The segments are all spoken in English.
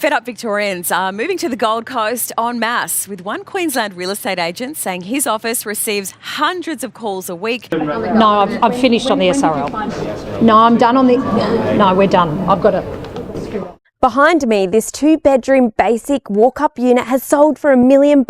Fed up Victorians are moving to the Gold Coast en masse, with one Queensland real estate agent saying his office receives hundreds of calls a week. No, I've finished on the SRL. No, I'm done on the... No, we're done. I've got it. Behind me, this 2-bedroom basic walk-up unit has sold for $1 million.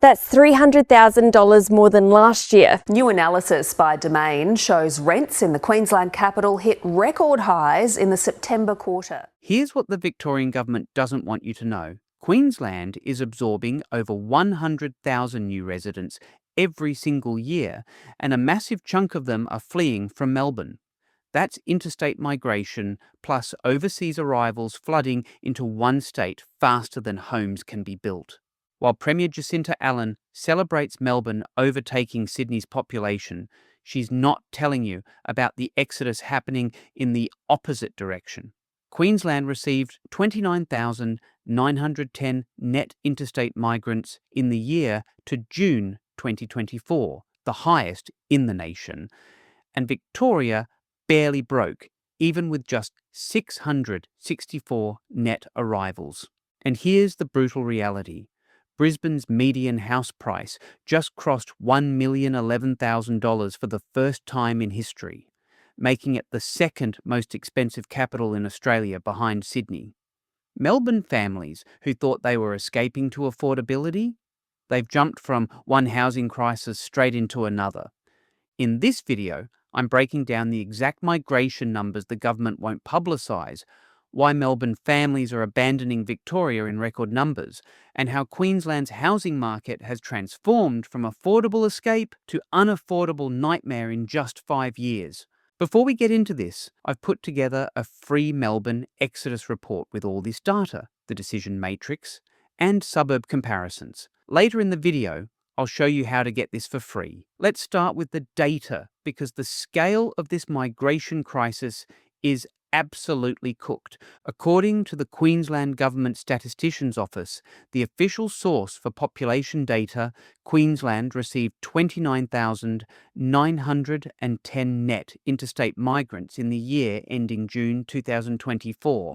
That's $300,000 more than last year. New analysis by Domain shows rents in the Queensland capital hit record highs in the September quarter. Here's what the Victorian government doesn't want you to know. Queensland is absorbing over 100,000 new residents every single year, and a massive chunk of them are fleeing from Melbourne. That's interstate migration plus overseas arrivals flooding into one state faster than homes can be built. While Premier Jacinta Allen celebrates Melbourne overtaking Sydney's population, she's not telling you about the exodus happening in the opposite direction. Queensland received 29,910 net interstate migrants in the year to June 2024, the highest in the nation, and Victoria barely broke, even with just 664 net arrivals. And here's the brutal reality. Brisbane's median house price just crossed $1,011,000 for the first time in history, making it the second most expensive capital in Australia behind Sydney. Melbourne families who thought they were escaping to affordability, they've jumped from one housing crisis straight into another. In this video, I'm breaking down the exact migration numbers the government won't publicise, why Melbourne families are abandoning Victoria in record numbers, and how Queensland's housing market has transformed from affordable escape to unaffordable nightmare in just 5 years. Before we get into this, I've put together a free Melbourne Exodus report with all this data, the decision matrix, and suburb comparisons. Later in the video, I'll show you how to get this for free. Let's start with the data, because the scale of this migration crisis is absolutely cooked. According to the Queensland Government Statistician's Office, the official source for population data, Queensland received 29,910 net interstate migrants in the year ending June 2024.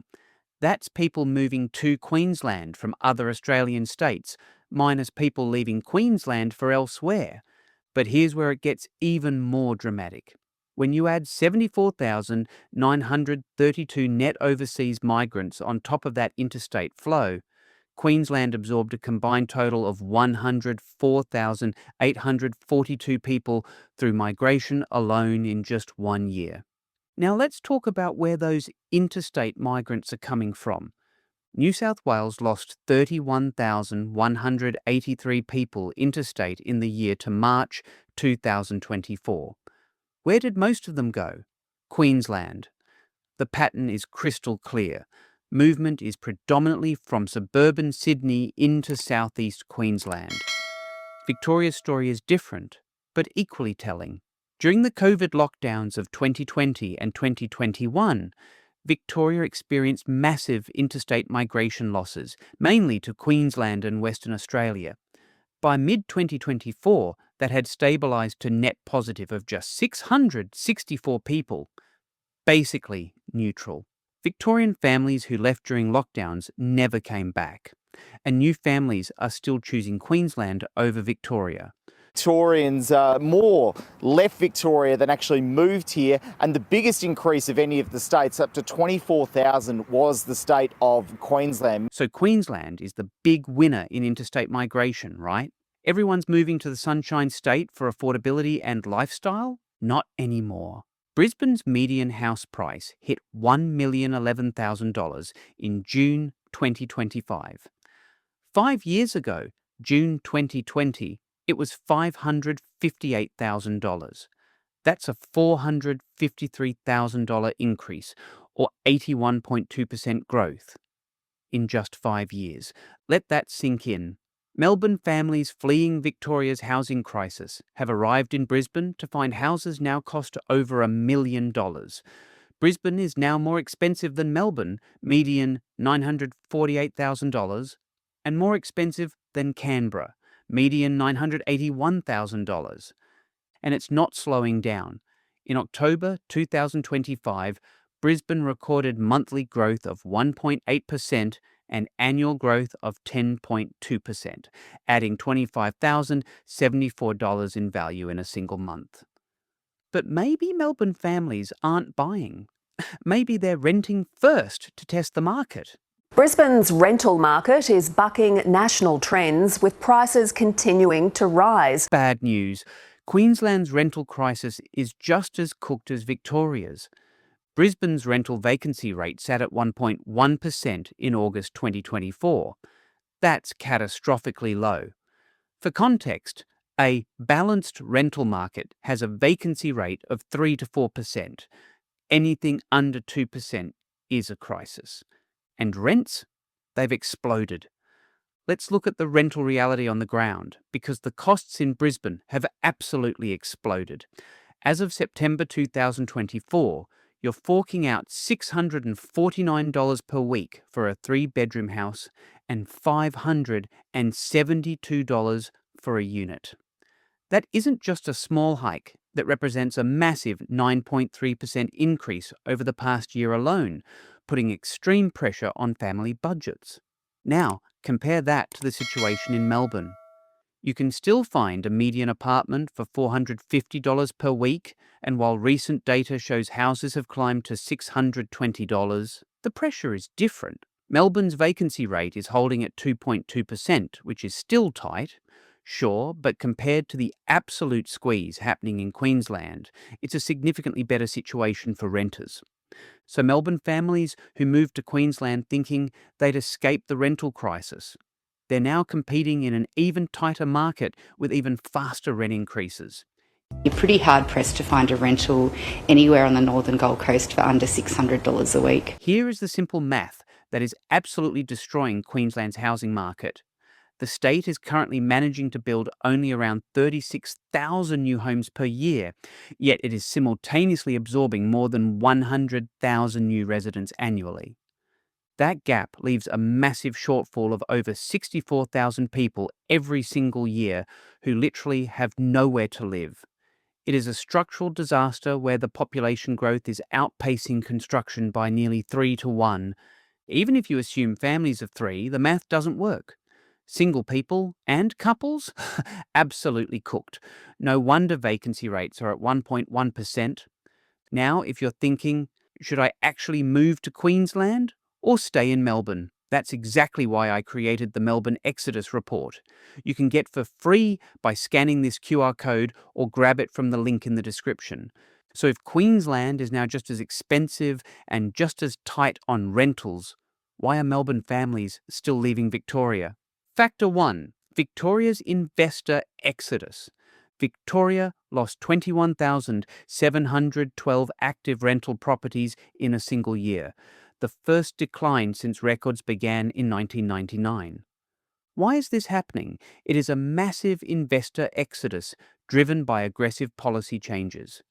That's people moving to Queensland from other Australian states, minus people leaving Queensland for elsewhere. But here's where it gets even more dramatic. When you add 74,932 net overseas migrants on top of that interstate flow, Queensland absorbed a combined total of 104,842 people through migration alone in just 1 year. Now let's talk about where those interstate migrants are coming from. New South Wales lost 31,183 people interstate in the year to March 2024. Where did most of them go? Queensland. The pattern is crystal clear. Movement is predominantly from suburban Sydney into southeast Queensland. Victoria's story is different, but equally telling. During the COVID lockdowns of 2020 and 2021, Victoria experienced massive interstate migration losses, mainly to Queensland and Western Australia. By mid-2024, that had stabilised to net positive of just 664 people, basically neutral. Victorian families who left during lockdowns never came back, and new families are still choosing Queensland over Victoria. Victorians more left Victoria than actually moved here, and the biggest increase of any of the states, up to 24,000, was the state of Queensland. So Queensland is the big winner in interstate migration, right? Everyone's moving to the Sunshine State for affordability and lifestyle? Not anymore. Brisbane's median house price hit $1,011,000 in June 2025. 5 years ago, June 2020, it was $558,000. That's a $453,000 increase, or 81.2% growth in just 5 years. Let that sink in. Melbourne families fleeing Victoria's housing crisis have arrived in Brisbane to find houses now cost over $1 million. Brisbane is now more expensive than Melbourne, median $948,000, and more expensive than Canberra, median $981,000. And it's not slowing down. In October 2025, Brisbane recorded monthly growth of 1.8% and annual growth of 10.2%, adding $25,074 in value in a single month. But maybe Melbourne families aren't buying. Maybe they're renting first to test the market. Brisbane's rental market is bucking national trends, with prices continuing to rise. Bad news. Queensland's rental crisis is just as cooked as Victoria's. Brisbane's rental vacancy rate sat at 1.1% in August 2024. That's catastrophically low. For context, a balanced rental market has a vacancy rate of 3 to 4%. Anything under 2% is a crisis. And rents? They've exploded. Let's look at the rental reality on the ground, because the costs in Brisbane have absolutely exploded. As of September 2024, you're forking out $649 per week for a 3-bedroom house and $572 for a unit. That isn't just a small hike, that represents a massive 9.3% increase over the past year alone, putting extreme pressure on family budgets. Now, compare that to the situation in Melbourne. You can still find a median apartment for $450 per week, and while recent data shows houses have climbed to $620, the pressure is different. Melbourne's vacancy rate is holding at 2.2%, which is still tight, sure, but compared to the absolute squeeze happening in Queensland, it's a significantly better situation for renters. So Melbourne families who moved to Queensland thinking they'd escape the rental crisis, they're now competing in an even tighter market with even faster rent increases. You're pretty hard-pressed to find a rental anywhere on the northern Gold Coast for under $600 a week. Here is the simple math that is absolutely destroying Queensland's housing market. The state is currently managing to build only around 36,000 new homes per year, yet it is simultaneously absorbing more than 100,000 new residents annually. That gap leaves a massive shortfall of over 64,000 people every single year who literally have nowhere to live. It is a structural disaster where the population growth is outpacing construction by nearly 3 to 1. Even if you assume families of 3, the math doesn't work. Single people and couples? Absolutely cooked. No wonder vacancy rates are at 1.1%. Now, if you're thinking, should I actually move to Queensland or stay in Melbourne? That's exactly why I created the Melbourne Exodus report. You can get for free by scanning this QR code or grab it from the link in the description. So if Queensland is now just as expensive and just as tight on rentals, why are Melbourne families still leaving Victoria? Factor 1. Victoria's investor exodus. Victoria lost 21,712 active rental properties in a single year, the first decline since records began in 1999. Why is this happening? It is a massive investor exodus driven by aggressive policy changes.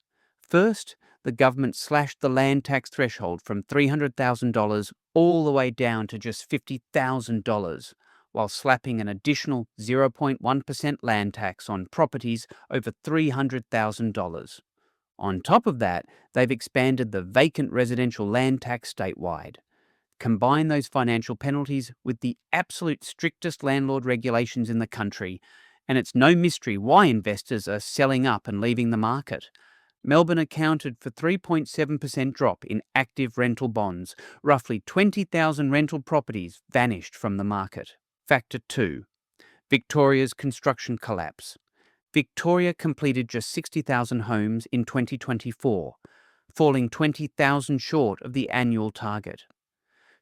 First, the government slashed the land tax threshold from $300,000 all the way down to just $50,000, while slapping an additional 0.1% land tax on properties over $300,000. On top of that, they've expanded the vacant residential land tax statewide. Combine those financial penalties with the absolute strictest landlord regulations in the country, and it's no mystery why investors are selling up and leaving the market. Melbourne accounted for 3.7% drop in active rental bonds. Roughly 20,000 rental properties vanished from the market. Factor 2. Victoria's construction collapse. Victoria completed just 60,000 homes in 2024, falling 20,000 short of the annual target.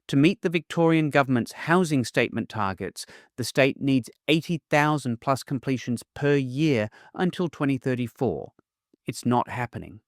To meet the Victorian government's housing statement targets, the state needs 80,000 plus completions per year until 2034. It's not happening.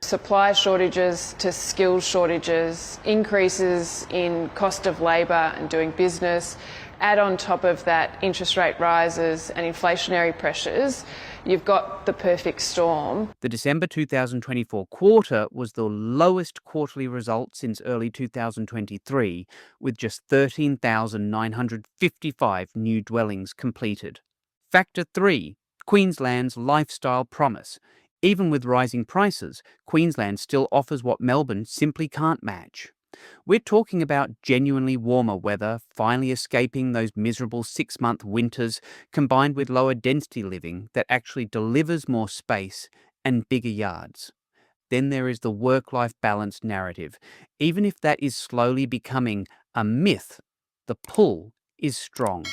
Supply shortages to skills shortages, increases in cost of labour and doing business, add on top of that interest rate rises and inflationary pressures, you've got the perfect storm. The December 2024 quarter was the lowest quarterly result since early 2023, with just 13,955 new dwellings completed. Factor 3. Queensland's lifestyle promise. Even with rising prices, Queensland still offers what Melbourne simply can't match. We're talking about genuinely warmer weather, finally escaping those miserable 6-month winters, combined with lower density living that actually delivers more space and bigger yards. Then there is the work-life balance narrative. Even if that is slowly becoming a myth, the pull is strong.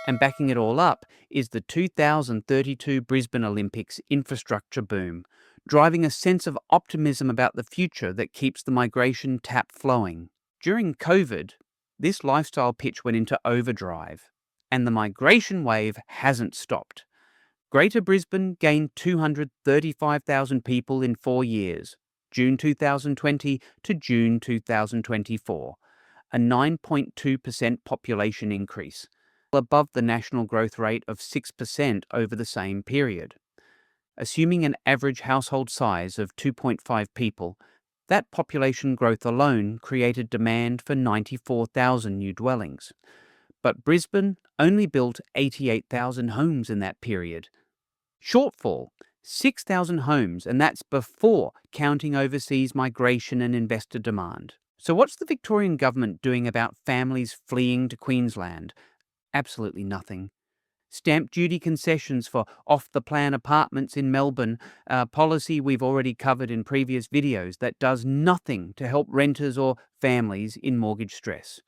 And backing it all up is the 2032 Brisbane Olympics infrastructure boom, driving a sense of optimism about the future that keeps the migration tap flowing. During COVID, this lifestyle pitch went into overdrive, and the migration wave hasn't stopped. Greater Brisbane gained 235,000 people in 4 years, June 2020 to June 2024, a 9.2% population increase, above the national growth rate of 6% over the same period. Assuming an average household size of 2.5 people, that population growth alone created demand for 94,000 new dwellings. But Brisbane only built 88,000 homes in that period. Shortfall, 6,000 homes, and that's before counting overseas migration and investor demand. So what's the Victorian government doing about families fleeing to Queensland? Absolutely nothing. Stamp duty concessions for off-the-plan apartments in Melbourne, a policy we've already covered in previous videos that does nothing to help renters or families in mortgage stress.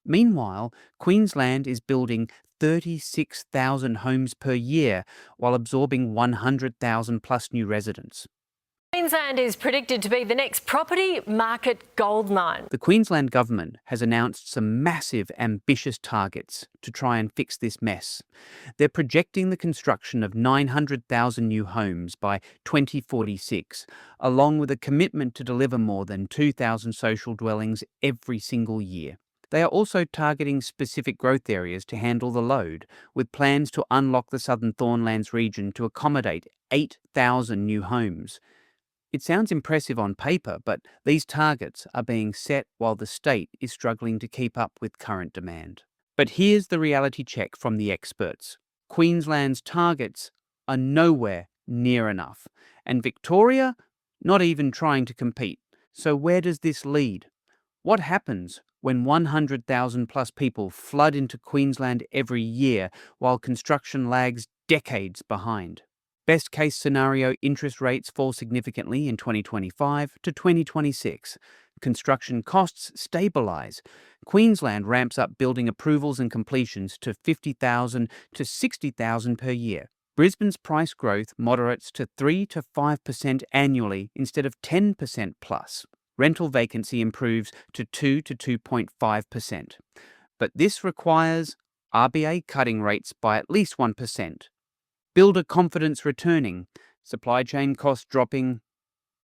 Meanwhile, Queensland is building 36,000 homes per year while absorbing 100,000 plus new residents. Queensland is predicted to be the next property market goldmine. The Queensland government has announced some massive, ambitious targets to try and fix this mess. They're projecting the construction of 900,000 new homes by 2046, along with a commitment to deliver more than 2,000 social dwellings every single year. They are also targeting specific growth areas to handle the load, with plans to unlock the Southern Thornlands region to accommodate 8,000 new homes. It sounds impressive on paper, but these targets are being set while the state is struggling to keep up with current demand. But here's the reality check from the experts. Queensland's targets are nowhere near enough, and Victoria not even trying to compete. So where does this lead? What happens when 100,000 plus people flood into Queensland every year while construction lags decades behind? Best case scenario, interest rates fall significantly in 2025 to 2026. Construction costs stabilise. Queensland ramps up building approvals and completions to 50,000 to 60,000 per year. Brisbane's price growth moderates to 3 to 5% annually instead of 10% plus. Rental vacancy improves to 2 to 2.5%. But this requires RBA cutting rates by at least 1%. Builder confidence returning, supply chain costs dropping,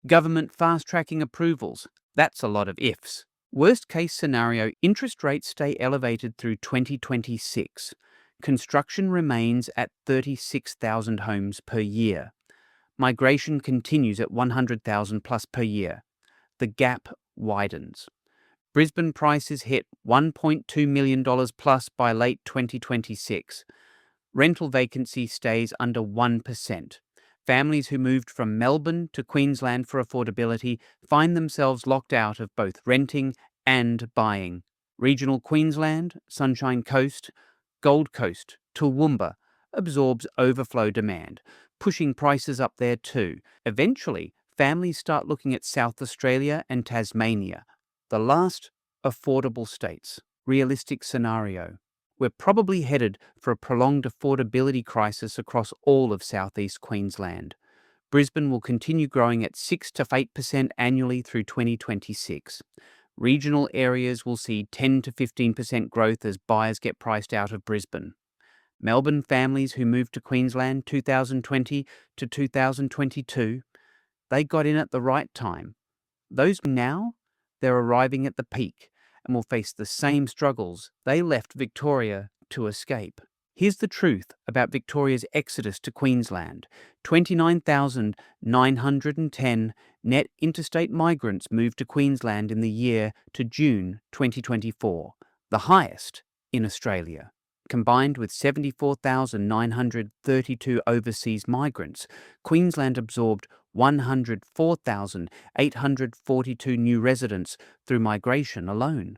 government fast-tracking approvals. That's a lot of ifs. Worst case scenario, interest rates stay elevated through 2026. Construction remains at 36,000 homes per year. Migration continues at 100,000 plus per year. The gap widens. Brisbane prices hit $1.2 million plus by late 2026. Rental vacancy stays under 1%. Families who moved from Melbourne to Queensland for affordability find themselves locked out of both renting and buying. Regional Queensland, Sunshine Coast, Gold Coast, Toowoomba absorbs overflow demand, pushing prices up there too. Eventually, families start looking at South Australia and Tasmania, the last affordable states. Realistic scenario. We're probably headed for a prolonged affordability crisis across all of southeast Queensland. Brisbane will continue growing at 6 to 8% annually through 2026. Regional areas will see 10 to 15% growth as buyers get priced out of Brisbane. Melbourne families who moved to Queensland 2020 to 2022, they got in at the right time. Those now, they're arriving at the peak and will face the same struggles they left Victoria to escape. Here's the truth about Victoria's exodus to Queensland. 29,910 net interstate migrants moved to Queensland in the year to June 2024, the highest in Australia. Combined with 74,932 overseas migrants, Queensland absorbed 104,842 new residents through migration alone.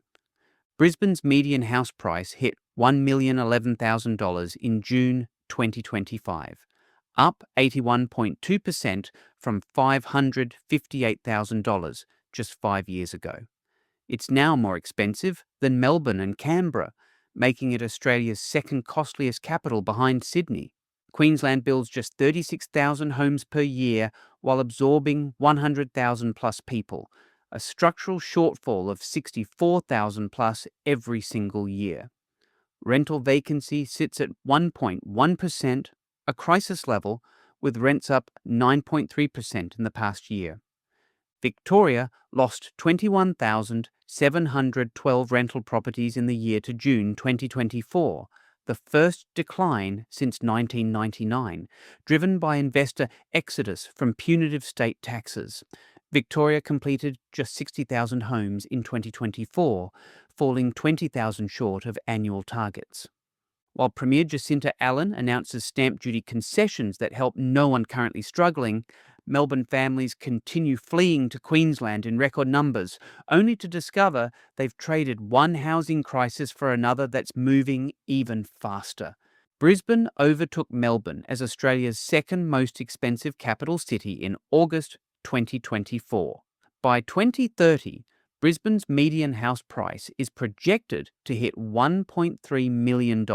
Brisbane's median house price hit $1,011,000 in June 2025, up 81.2% from $558,000 just 5 years ago. It's now more expensive than Melbourne and Canberra, making it Australia's second costliest capital behind Sydney. Queensland builds just 36,000 homes per year while absorbing 100,000 plus people, a structural shortfall of 64,000 plus every single year. Rental vacancy sits at 1.1%, a crisis level, with rents up 9.3% in the past year. Victoria lost 21,712 rental properties in the year to June 2024, the first decline since 1999, driven by investor exodus from punitive state taxes. Victoria completed just 60,000 homes in 2024, falling 20,000 short of annual targets. While Premier Jacinta Allen announces stamp duty concessions that help no one currently struggling, Melbourne families continue fleeing to Queensland in record numbers, only to discover they've traded one housing crisis for another that's moving even faster. Brisbane overtook Melbourne as Australia's second most expensive capital city in August 2024. By 2030, Brisbane's median house price is projected to hit $1.3 million,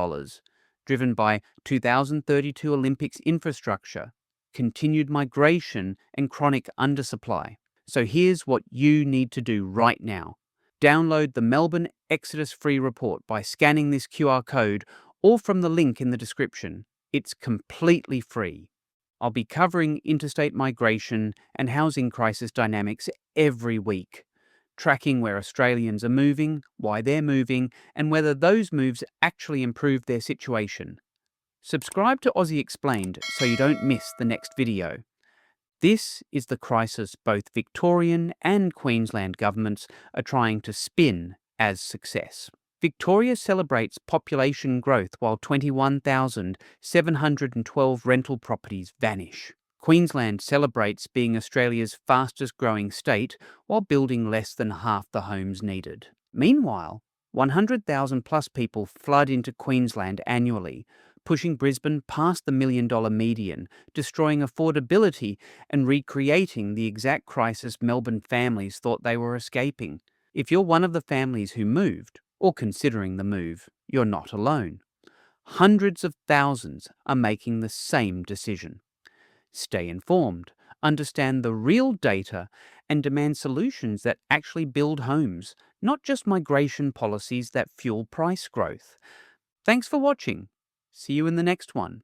driven by 2032 Olympics infrastructure, continued migration, and chronic undersupply. So here's what you need to do right now. Download the Melbourne Exodus Free Report by scanning this QR code or from the link in the description. It's completely free. I'll be covering interstate migration and housing crisis dynamics every week, tracking where Australians are moving, why they're moving, and whether those moves actually improve their situation. Subscribe to Aussie Explained so you don't miss the next video. This is the crisis both Victorian and Queensland governments are trying to spin as success. Victoria celebrates population growth while 21,712 rental properties vanish. Queensland celebrates being Australia's fastest growing state while building less than half the homes needed. Meanwhile, 100,000 plus people flood into Queensland annually, pushing Brisbane past the $1 million median, destroying affordability and recreating the exact crisis Melbourne families thought they were escaping. If you're one of the families who moved, or considering the move, you're not alone. Hundreds of thousands are making the same decision. Stay informed, understand the real data, and demand solutions that actually build homes, not just migration policies that fuel price growth. Thanks for watching. See you in the next one.